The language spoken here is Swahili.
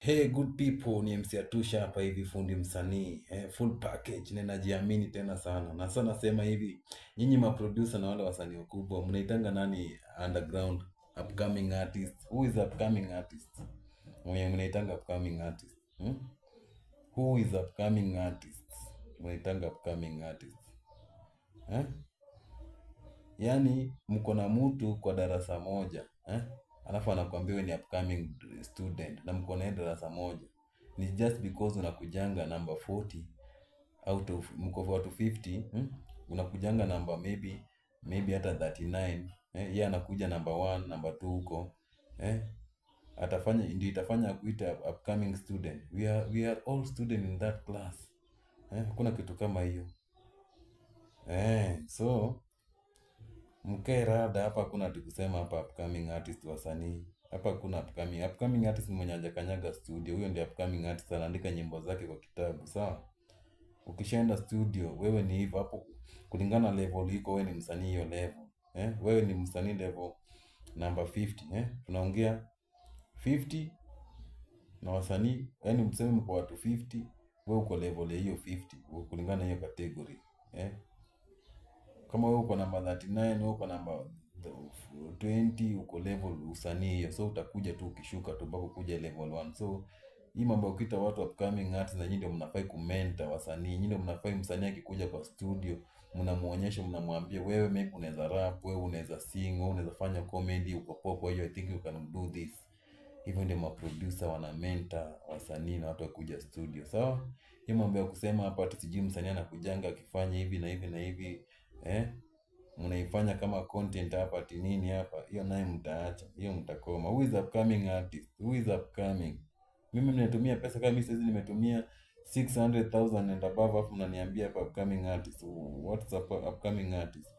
Hey good people, ni MC Atusha hapa hivi, fundi msanii full package, na najiamini tena sana. Na sasa nasema hivi, nyinyi maproducer na wale wasanii wakubwa, mnaitanga nani underground upcoming artist? Who is upcoming artist? Mwenye mnaitanga upcoming artist? Who is upcoming artist? Mnaitanga upcoming artist? Eh? Yaani mko na mtu kwa darasa moja, alafu anakuambia wewe ni upcoming student na mko naye darasa moja. Ni just because unakujanga number 40 out of mko watu 50, unakujanga number maybe hata 39, yeye anakuja number 1, number 2 huko. Atafanya ndio itafanya kuita upcoming student. We are all student in that class. Hakuna kitu kama hiyo. So mkae rada hapa, kuna tukusema hapa upcoming artist wasanii. Hapa kuna upcoming artist mwenye hajakanyaga studio. Huyo ndiye upcoming artist, anaandika nyimbo zake kwa kitabu, sawa? Ukishaenda studio, wewe ni hivyo hapo kulingana level iko, wewe ni msanii hiyo level. Wewe ni msanii level number 50, tunaongea 50 na wasanii, yani mseme mko watu 50, wewe uko level ya hiyo 50 kulingana hiyo category. Kama wewe uko namba 39, wewe uko namba 20, uko level usanii hiyo. So utakuja tu ukishuka tu mpaka kuja level 1. So hii mambo ya kuita watu upcoming artists, na nyinyi ndio mnafai kumentor wasanii. Nyinyi ndio mnafai, msanii akikuja kwa studio mnamuonyesha, mnamwambia wewe maybe unaweza rap, wewe unaweza sing, wewe unaweza fanya comedy, uko pop, kwa hiyo I think you can do this. Hivyo ndio maproducer wana mentor wasanii na watu wakuja studio, sawa? Hii mambo ya kusema hapa ati sijui msanii anakujanga akifanya hivi na hivi na hivi, mnaifanya kama content hapa ati nini hapa, hiyo naye mtaacha, hiyo mtakoma. Who is upcoming artist? Who is upcoming? Mimi mnatumia pesa kama mimi sasa nimetumia 600,000 and above, hapo mnaniambia hapa upcoming artist. What's upcoming artist?